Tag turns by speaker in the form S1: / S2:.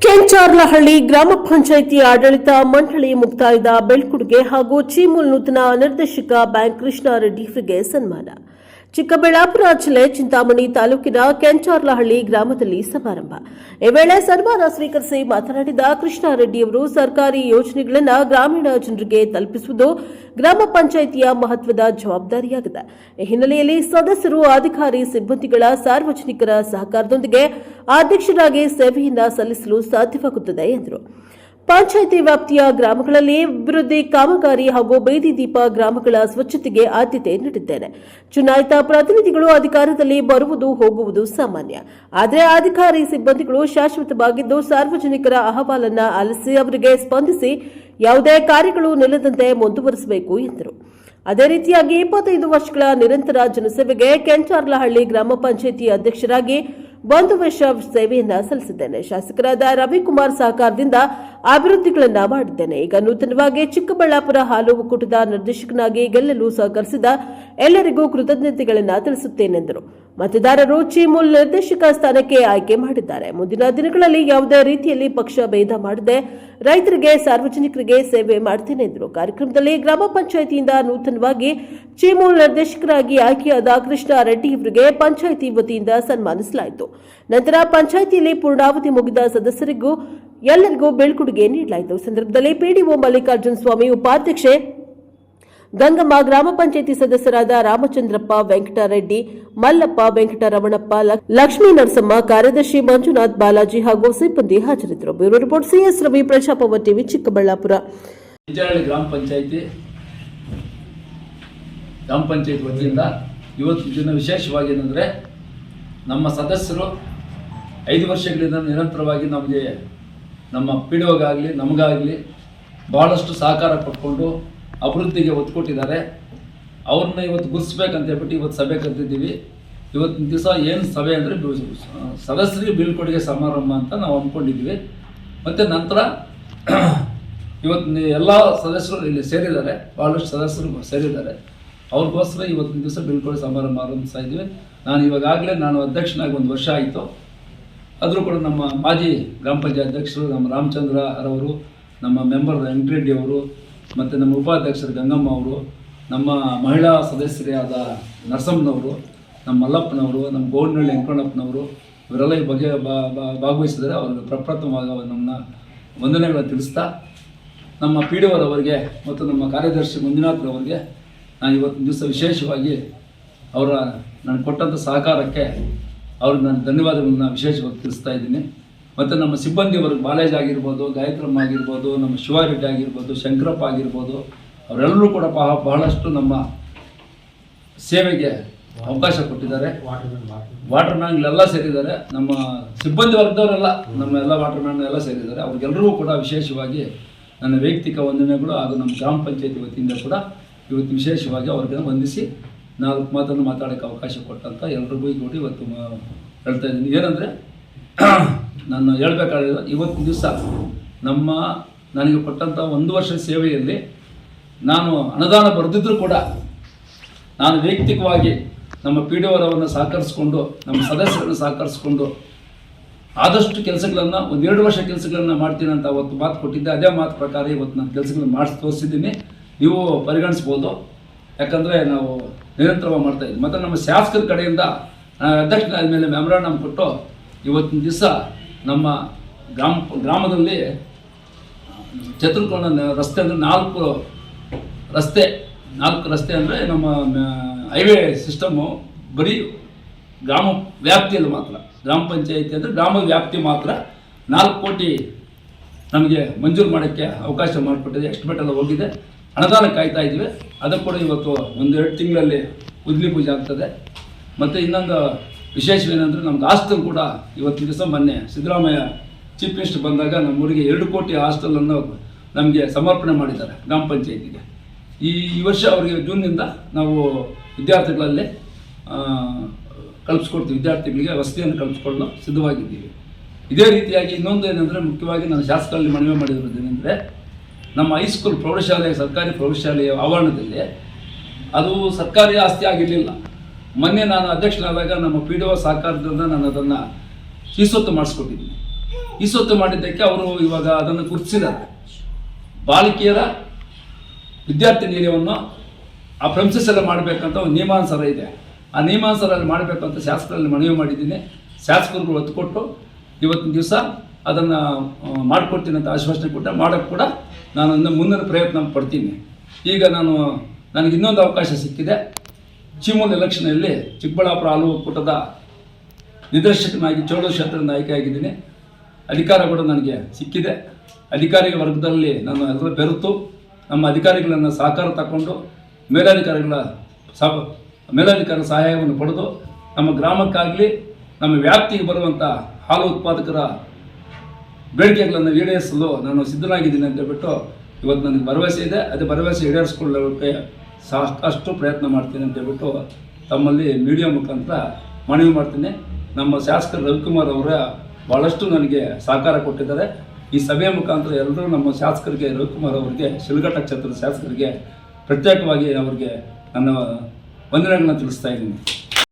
S1: ಕೆಂಚಾರ್ಲಹಳ್ಳಿ ಗ್ರಾಮ ಪಂಚಾಯಿತಿ ಆಡಳಿತ ಮಂಡಳಿ ಮುಕ್ತಾಯದ ಬೆಳ್ಕುಡುಗೆ ಹಾಗೂ ಚೀಮೂಲ್ ನೂತನ ನಿರ್ದೇಶಕ ಬ್ಯಾಂಕ್ ಕೃಷ್ಣಾರೆಡ್ಡಿ ಅವರಿಗೆ ಸನ್ಮಾನ. ಚಿಕ್ಕಬಳ್ಳಾಪುರ ಜಿಲ್ಲೆ ಚಿಂತಾಮಣಿ ತಾಲೂಕಿನ ಕೆಂಚಾರ್ಲಹಳ್ಳಿ ಗ್ರಾಮದಲ್ಲಿ ಸಮಾರಂಭ. ಈ ವೇಳೆ ಸನ್ಮಾನ ಸ್ವೀಕರಿಸಿ ಮಾತನಾಡಿದ ಕೃಷ್ಣಾರೆಡ್ಡಿ ಅವರು, ಸರ್ಕಾರಿ ಯೋಜನೆಗಳನ್ನು ಗ್ರಾಮೀಣ ಜನರಿಗೆ ತಲುಪಿಸುವುದು ಗ್ರಾಮ ಪಂಚಾಯಿತಿಯ ಮಹತ್ವದ ಜವಾಬ್ದಾರಿಯಾಗಿದೆ. ಈ ಹಿನ್ನೆಲೆಯಲ್ಲಿ ಸದಸ್ಯರು, ಅಧಿಕಾರಿ, ಸಿಬ್ಬಂದಿಗಳ ಸಾರ್ವಜನಿಕರ ಸಹಕಾರದೊಂದಿಗೆ ಅಧ್ಯಕ್ಷರಾಗಿ ಸೇವೆಯನ್ನು ಸಲ್ಲಿಸಲು ಸಾಧ್ಯವಾಗುತ್ತದೆ ಎಂದರು. ಪಂಚಾಯಿತಿ ವ್ಯಾಪ್ತಿಯ ಗ್ರಾಮಗಳಲ್ಲಿ ಅಭಿವೃದ್ಧಿ ಕಾಮಗಾರಿ ಹಾಗೂ ಬೀದಿ ದೀಪ ಗ್ರಾಮಗಳ ಸ್ವಚ್ಛತೆಗೆ ಆದ್ಯತೆ ನೀಡಿದ್ದೇನೆ. ಚುನಾಯಿತ ಪ್ರತಿನಿಧಿಗಳು ಅಧಿಕಾರದಲ್ಲಿ ಬರುವುದು ಹೋಗುವುದು ಸಾಮಾನ್ಯ. ಆದರೆ ಅಧಿಕಾರಿ ಸಿಬ್ಬಂದಿಗಳು ಶಾಶ್ವತವಾಗಿದ್ದು ಸಾರ್ವಜನಿಕರ ಅಹವಾಲನ್ನು ಆಲಿಸಿ ಅವರಿಗೆ ಸ್ಪಂದಿಸಿ ಯಾವುದೇ ಕಾರ್ಯಗಳು ನಿಲ್ಲದಂತೆ ಮುಂದುವರಿಸಬೇಕು ಎಂದರು. ಅದೇ ರೀತಿಯಾಗಿ 25 ವರ್ಷಗಳ ನಿರಂತರ ಜನಸೇವೆಗೆ ಕೆಂಚಾರ್ಲಹಳ್ಳಿ ಗ್ರಾಮ ಪಂಚಾಯಿತಿ ಅಧ್ಯಕ್ಷರಾಗಿ 1 ವರ್ಷ ಸೇವೆಯನ್ನ ಸಲ್ಲಿಸಿದ್ದೇನೆ. ಶಾಸಕರಾದ ರವಿಕುಮಾರ್ ಸಹಕಾರದಿಂದ ಅಭಿವೃದ್ಧಿಗಳನ್ನು ಮಾಡಿದ್ದೇನೆ. ಈಗ ನೂತನವಾಗಿ ಚಿಕ್ಕಬಳ್ಳಾಪುರ ಹಾಲು ಒಕ್ಕೂಟದ ನಿರ್ದೇಶಕನಾಗಿ ಗೆಲ್ಲಲು ಸಹಕರಿಸಿದ ಎಲ್ಲರಿಗೂ ಕೃತಜ್ಞತೆಗಳನ್ನು ತಿಳಿಸುತ್ತೇನೆಂದರು. ಮತದಾರರು ಚೀಮೂಲ್ ನಿರ್ದೇಶಕ ಸ್ಥಾನಕ್ಕೆ ಆಯ್ಕೆ ಮಾಡಿದ್ದಾರೆ. ಮುಂದಿನ ದಿನಗಳಲ್ಲಿ ಯಾವುದೇ ರೀತಿಯಲ್ಲಿ ಪಕ್ಷ ಭೇದ ಮಾಡದೆ ರೈತರಿಗೆ, ಸಾರ್ವಜನಿಕರಿಗೆ ಸೇವೆ ಮಾಡುತ್ತೇನೆ ಎಂದರು. ಕಾರ್ಯಕ್ರಮದಲ್ಲಿ ಗ್ರಾಮ ಪಂಚಾಯಿತಿಯಿಂದ ನೂತನವಾಗಿ ಚೀಮೂಲ್ ನಿರ್ದೇಶಕರಾಗಿ ಆಯ್ಕೆಯಾದ ಕೃಷ್ಣಾರೆಡ್ಡಿ ಅವರಿಗೆ ಪಂಚಾಯಿತಿ ವತಿಯಿಂದ ಸನ್ಮಾನಿಸಲಾಯಿತು. ನಂತರ ಪಂಚಾಯಿತಿಯಲ್ಲಿ ಪೂರ್ಣಾವಧಿ ಮುಗಿದ ಸದಸ್ಯರಿಗೂ ಎಲ್ಲರಿಗೂ ಬೀಳ್ಕೊಡುಗೆ ನೀಡಲಾಯಿತು. ಸಂದರ್ಭದಲ್ಲಿ ಪಿಡಿಒ ಮಲ್ಲಿಕಾರ್ಜುನ ಸ್ವಾಮಿ, ಉಪಾಧ್ಯಕ್ಷೆ ಗಂಗಮ್ಮ, ಗ್ರಾಮ ಪಂಚಾಯಿತಿ ಸದಸ್ಯರಾದ ರಾಮಚಂದ್ರಪ್ಪ, ವೆಂಕಟರೆಡ್ಡಿ, ಮಲ್ಲಪ್ಪ, ವೆಂಕಟರಮಣಪ್ಪ, ಲಕ್ಷ್ಮೀ ನರಸಮ್ಮ, ಕಾರ್ಯದರ್ಶಿ ಮಂಜುನಾಥ್, ಬಾಲಾಜಿ ಹಾಗೂ ಸಿಬ್ಬಂದಿ ಹಾಜರಿದ್ದರು. ಬ್ಯೂರೋ ರಿಪೋರ್ಟ್ ಸಿಎಸ್ ರವಿ, ಪ್ರಜಾಪವ ಟಿವಿ, ಚಿಕ್ಕಬಳ್ಳಾಪುರ.
S2: ಗ್ರಾಮ ಪಂಚಾಯಿತಿ ವತಿಯಿಂದ ಇವತ್ತು ದಿನ ವಿಶೇಷವಾಗಿ ಏನಂದರೆ, ನಮ್ಮ ಸದಸ್ಯರು 5 ವರ್ಷಗಳಿಂದ ನಿರಂತರವಾಗಿ ನಮಗೆ, ನಮ್ಮ ಪಿಡಿಒಗಾಗಲಿ ನಮಗಾಗಲಿ ಭಾಳಷ್ಟು ಸಹಕಾರ ಪಡ್ಕೊಂಡು ಅಭಿವೃದ್ಧಿಗೆ ಒತ್ತು ಕೊಟ್ಟಿದ್ದಾರೆ. ಅವ್ರನ್ನ ಇವತ್ತು ಗುರುತಿಸ್ಬೇಕಂತ ಹೇಳ್ಬಿಟ್ಟು ಇವತ್ತು ಸಭೆ ಕರೆದಿದ್ದೀವಿ. ಇವತ್ತಿನ ದಿವಸ ಏನು ಸಭೆ ಅಂದರೆ ಸದಸ್ಯರಿಗೆ ಬೀಳ್ಕೊಡುಗೆ ಸಮಾರಂಭ ಅಂತ ನಾವು ಅಂದ್ಕೊಂಡಿದ್ವಿ. ಮತ್ತು ನಂತರ ಇವತ್ತು ಎಲ್ಲ ಸದಸ್ಯರು ಇಲ್ಲಿ ಸೇರಿದ್ದಾರೆ, ಭಾಳಷ್ಟು ಸದಸ್ಯರು ಸೇರಿದ್ದಾರೆ. ಅವ್ರಿಗೋಸ್ಕರ ಇವತ್ತಿನ ದಿವಸ ಬೀಳ್ಕೊಡುಗೆ ಸಮಾರಂಭ ಆರಂಭಿಸ್ತಾ ಇದ್ವಿ. ನಾನು ಅಧ್ಯಕ್ಷನಾಗಿ 1 ವರ್ಷ ಆಯಿತು. ಆದರೂ ಕೂಡ ನಮ್ಮ ಮಾಜಿ ಗ್ರಾಮ ಪಂಚಾಯತ್ ಅಧ್ಯಕ್ಷರು ನಮ್ಮ ರಾಮಚಂದ್ರ ರವರು, ನಮ್ಮ ಮೆಂಬರ್ ವೆಂಕಟರೆಡ್ಡಿ ಅವರು, ಮತ್ತು ನಮ್ಮ ಉಪಾಧ್ಯಕ್ಷರು ಗಂಗಮ್ಮ ಅವರು, ನಮ್ಮ ಮಹಿಳಾ ಸದಸ್ಯರಾದ ನರಸಮ್ಮನವರು, ನಮ್ಮ ಮಲ್ಲಪ್ಪನವರು, ನಮ್ಮ ಗೌಡನಹಳ್ಳಿ ವೆಂಕಣ್ಣಪ್ಪನವರು, ಇವರೆಲ್ಲ ಈ ಬಗ್ಗೆ ಭಾಗವಹಿಸಿದರೆ ಅವರಿಗೆ ಪ್ರಪ್ರಥಮವಾಗಿ ನಮ್ಮ ವಂದನೆಗಳನ್ನು ತಿಳಿಸ್ತಾ, ನಮ್ಮ ಪಿಡಿಒರವರಿಗೆ ಮತ್ತು ನಮ್ಮ ಕಾರ್ಯದರ್ಶಿ ಮಂಜುನಾಥ್ರವರಿಗೆ ನಾನು ಇವತ್ತಿನ ದಿವಸ ವಿಶೇಷವಾಗಿ ನನಗೆ ಕೊಟ್ಟಂಥ ಸಹಕಾರಕ್ಕೆ ಅವ್ರಿಗೆ ನಾನು ಧನ್ಯವಾದಗಳನ್ನ ವಿಶೇಷವಾಗಿ ತಿಳಿಸ್ತಾ ಇದ್ದೀನಿ. ಮತ್ತು ನಮ್ಮ ಸಿಬ್ಬಂದಿ ವರ್ಗ, ಬಾಲಾಜಿ ಆಗಿರ್ಬೋದು, ಗಾಯತ್ರಮ್ಮ ಆಗಿರ್ಬೋದು, ನಮ್ಮ ಶಿವಾರೆಡ್ಡಿ ಆಗಿರ್ಬೋದು, ಶಂಕರಪ್ಪ ಆಗಿರ್ಬೋದು, ಅವರೆಲ್ಲರೂ ಕೂಡ ಬಹಳಷ್ಟು ನಮ್ಮ ಸೇವೆಗೆ ಅವಕಾಶ ಕೊಟ್ಟಿದ್ದಾರೆ. ವಾಟರ್ ಮ್ಯಾನ್ಗಳೆಲ್ಲ ಸೇರಿದ್ದಾರೆ. ನಮ್ಮ ಸಿಬ್ಬಂದಿ ವರ್ಗದವರೆಲ್ಲ, ನಮ್ಮ ಎಲ್ಲ ವಾಟರ್ ಮ್ಯಾನ್ ಎಲ್ಲ ಸೇರಿದ್ದಾರೆ. ಅವ್ರಿಗೆಲ್ಲರಿಗೂ ಕೂಡ ವಿಶೇಷವಾಗಿ ನನ್ನ ವೈಯಕ್ತಿಕ ವಂದನೆಗಳು ಹಾಗೂ ನಮ್ಮ ಗ್ರಾಮ ಪಂಚಾಯತಿ ವತಿಯಿಂದ ಕೂಡ ಇವತ್ತು ವಿಶೇಷವಾಗಿ ಅವ್ರಿಗೆ ವಂದಿಸಿ 4 ಮಾತನ್ನು ಮಾತಾಡೋಕ್ಕೆ ಅವಕಾಶ ಕೊಟ್ಟಂತ ಎಲ್ರಿಗೂ ಇವತ್ತು ಹೇಳ್ತಾ ಇದ್ದೀನಿ. ಏನಂದರೆ, ನಾನು ಹೇಳಬೇಕಾದ್ರೆ ಇವತ್ತಿನ ದಿವಸ ನನಗೆ ಕೊಟ್ಟಂಥ 1 ವರ್ಷ ಸೇವೆಯಲ್ಲಿ ನಾನು ಅನುದಾನ ಬರೆದಿದ್ದರೂ ಕೂಡ ನಾನು ವೈಯಕ್ತಿಕವಾಗಿ ನಮ್ಮ ಪಿಡಿಒರವನ್ನು ಸಹಕರಿಸ್ಕೊಂಡು, ನಮ್ಮ ಸದಸ್ಯರನ್ನು ಸಹಕರಿಸ್ಕೊಂಡು ಆದಷ್ಟು ಕೆಲಸಗಳನ್ನು 1-2 ವರ್ಷ ಕೆಲಸಗಳನ್ನು ಮಾಡ್ತೀನಿ ಅಂತ ಅವತ್ತು ಮಾತು ಕೊಟ್ಟಿದ್ದೆ. ಅದೇ ಮಾತು ಪ್ರಕಾರ ಇವತ್ತು ನಾನು ಕೆಲಸಗಳನ್ನು ಮಾಡಿಸಿ ತೋರಿಸಿದ್ದೀನಿ. ನೀವು ಪರಿಗಣಿಸ್ಬೋದು. ಯಾಕಂದರೆ ನಾವು ನಿರಂತರವಾಗಿ ಮಾಡ್ತಾಯಿದ್ವಿ. ಮತ್ತು ನಮ್ಮ ಶಾಸಕರ ಕಡೆಯಿಂದ ಅಧ್ಯಕ್ಷನಾದ ಮೇಲೆ ಮೆಮೊರಾಂಡಮ್ ಕೊಟ್ಟು ಇವತ್ತಿನ ದಿವಸ ನಮ್ಮ ಗ್ರಾಮದಲ್ಲಿ ಚತುರ್ಕೋನ ರಸ್ತೆ ಅಂದರೆ 4 ರಸ್ತೆ ಅಂದರೆ ನಮ್ಮ ಹೈವೇ ಸಿಸ್ಟಮ್ಮು ಬರೀ ಗ್ರಾಮ ವ್ಯಾಪ್ತಿಯಲ್ಲಿ ಮಾತ್ರ, ಗ್ರಾಮ ಪಂಚಾಯಿತಿ ಅಂದರೆ ಗ್ರಾಮ ವ್ಯಾಪ್ತಿ ಮಾತ್ರ 4 ಕೋಟಿ ನಮಗೆ ಮಂಜೂರು ಮಾಡೋಕ್ಕೆ ಅವಕಾಶ ಮಾಡಿಕೊಟ್ಟಿದೆ. ಎಸ್ಟಿಮೇಟ್ ಎಲ್ಲ ಹೋಗಿದೆ. ಅನುದಾನ ಕಾಯ್ತಾ ಇದ್ವಿ. ಅದಕ್ಕೆ ಕೂಡ ಇವತ್ತು 1-2 ತಿಂಗಳಲ್ಲಿ ಉದ್ಲಿ ಪೂಜೆ ಆಗ್ತದೆ. ಮತ್ತು ಇನ್ನೊಂದು ವಿಶೇಷವೇನೆಂದರೆ, ನಮ್ದು ಹಾಸ್ಟೆಲ್ ಕೂಡ ಇವತ್ತಿನ ದಿವಸ ಮೊನ್ನೆ ಸಿದ್ದರಾಮಯ್ಯ ಚೀಫ್ ಮಿನಿಸ್ಟರ್ ಬಂದಾಗ ನಮ್ಮೂರಿಗೆ 2 ಕೋಟಿ ಹಾಸ್ಟೆಲನ್ನು ನಮಗೆ ಸಮರ್ಪಣೆ ಮಾಡಿದ್ದಾರೆ ಗ್ರಾಮ ಪಂಚಾಯಿತಿಗೆ. ಈ ವರ್ಷ ಅವರಿಗೆ ಜೂನ್ನಿಂದ ನಾವು ವಿದ್ಯಾರ್ಥಿಗಳಲ್ಲಿ ಕಲ್ಪಿಸ್ಕೊಡ್ತೀವಿ. ವಿದ್ಯಾರ್ಥಿಗಳಿಗೆ ವಸತಿಯನ್ನು ಕಲ್ಪಿಸ್ಕೊಳ್ಳಲು ಸಿದ್ಧವಾಗಿದ್ದೀವಿ. ಇದೇ ರೀತಿಯಾಗಿ ಇನ್ನೊಂದು ಏನಂದರೆ, ಮುಖ್ಯವಾಗಿ ನಾನು ಶಾಸಕರಲ್ಲಿ ಮನವಿ ಮಾಡಿರೋದೇನೆಂದರೆ, ನಮ್ಮ ಹೈಸ್ಕೂಲ್ ಪ್ರೌಢಶಾಲೆ, ಸರ್ಕಾರಿ ಪ್ರೌಢಶಾಲೆಯ ಆವರಣದಲ್ಲಿ ಅದು ಸರ್ಕಾರಿ ಆಸ್ತಿ ಆಗಿರಲಿಲ್ಲ. ಮೊನ್ನೆ ನಾನು ಅಧ್ಯಕ್ಷನಾದಾಗ ನಮ್ಮ ಪಿಡಿಒ ಸಹಕಾರದಿಂದ ನಾನು ಅದನ್ನು ಶಿಸ್ತುತ್ತು ಮಾಡಿಸ್ಕೊಟ್ಟಿದ್ದೀನಿ. ಈ ಸೊತ್ತು ಮಾಡಿದ್ದಕ್ಕೆ ಅವರು ಇವಾಗ ಅದನ್ನು ಗುರುತಿಸಿದ್ದಾರೆ. ಬಾಲಕಿಯರ ವಿದ್ಯಾರ್ಥಿ ನಿಲಯವನ್ನು ಆ ಪ್ರೆಮಿಸಸ್ ಮಾಡಬೇಕಂತ ಒಂದು ನಿಯಮಾನುಸಾರ ಇದೆ. ಆ ನಿಯಮಾನುಸಾರಲ್ಲಿ ಮಾಡಬೇಕಂತ ಶಾಸಕರಲ್ಲಿ ಮನವಿ ಮಾಡಿದ್ದೀನಿ. ಶಾಸಕರುಗಳು ಒತ್ತು ಕೊಟ್ಟು ಇವತ್ತಿನ ದಿವಸ ಅದನ್ನು ಮಾಡಿಕೊಡ್ತೀನಿ ಅಂತ ಆಶ್ವಾಸನೆ ಕೊಟ್ಟೆ. ಮಾಡೋಕ್ಕೆ ಕೂಡ ನಾನು ಮುಂದಿನ ಪ್ರಯತ್ನ ಪಡ್ತೀನಿ. ಈಗ ನನಗೆ ಇನ್ನೊಂದು ಅವಕಾಶ ಸಿಕ್ಕಿದೆ. ಚೀಮೂಲ್ ಎಲೆಕ್ಷನಲ್ಲಿ ಚಿಕ್ಕಬಳ್ಳಾಪುರ ಹಾಲು ಒಕ್ಕೂಟದ ನಿರ್ದೇಶಕನಾಗಿ ಚೋಳ ಕ್ಷೇತ್ರದ ನಾಯಕಿಯಾಗಿದ್ದೀನಿ. ಅಧಿಕಾರ ಕೂಡ ನನಗೆ ಸಿಕ್ಕಿದೆ. ಅಧಿಕಾರಿ ವರ್ಗದಲ್ಲಿ ನಾನು ಎಲ್ಲರೂ ಬೆರೆತು ನಮ್ಮ ಅಧಿಕಾರಿಗಳನ್ನು ಸಹಕಾರ ತಗೊಂಡು ಮೇಲಧಿಕಾರಿಗಳ ಸಹಾಯವನ್ನು ಪಡೆದು ನಮ್ಮ ಗ್ರಾಮಕ್ಕಾಗಲಿ ನಮ್ಮ ವ್ಯಾಪ್ತಿಗೆ ಬರುವಂಥ ಹಾಲು ಉತ್ಪಾದಕರ ಬೇಡಿಕೆಗಳನ್ನು ಈಡೇರಿಸಲು ನಾನು ಸಿದ್ಧನಾಗಿದ್ದೀನಿ ಅಂತ ಹೇಳ್ಬಿಟ್ಟು ಇವತ್ತು ನನಗೆ ಭರವಸೆ ಇದೆ. ಅದೇ ಭರವಸೆ ಈಡೇರಿಸ್ಕೊಳ್ಳೋಕ್ಕೆ ಸಾಕಷ್ಟು ಪ್ರಯತ್ನ ಮಾಡ್ತೀನಿ ಅಂತ ಹೇಳ್ಬಿಟ್ಟು ತಮ್ಮಲ್ಲಿ ಮೀಡಿಯಾ ಮುಖಾಂತರ ಮನವಿ ಮಾಡ್ತೀನಿ. ನಮ್ಮ ಶಾಸಕರು ರವಿಕುಮಾರ್ ಅವರ ಭಾಳಷ್ಟು ನನಗೆ ಸಹಕಾರ ಕೊಟ್ಟಿದ್ದಾರೆ. ಈ ಸಭೆಯ ಮುಖಾಂತರ ಎಲ್ಲರೂ ನಮ್ಮ ಶಾಸಕರಿಗೆ ರವಿಕುಮಾರ್ ಅವರಿಗೆ ಶಿಲ್ಘಟ್ಟ ಕ್ಷೇತ್ರದ ಶಾಸಕರಿಗೆ ಪ್ರತ್ಯೇಕವಾಗಿ ಅವರಿಗೆ ನನ್ನ ವಂದನೆಗಳನ್ನು ತಿಳಿಸ್ತಾ ಇದ್ದೀನಿ.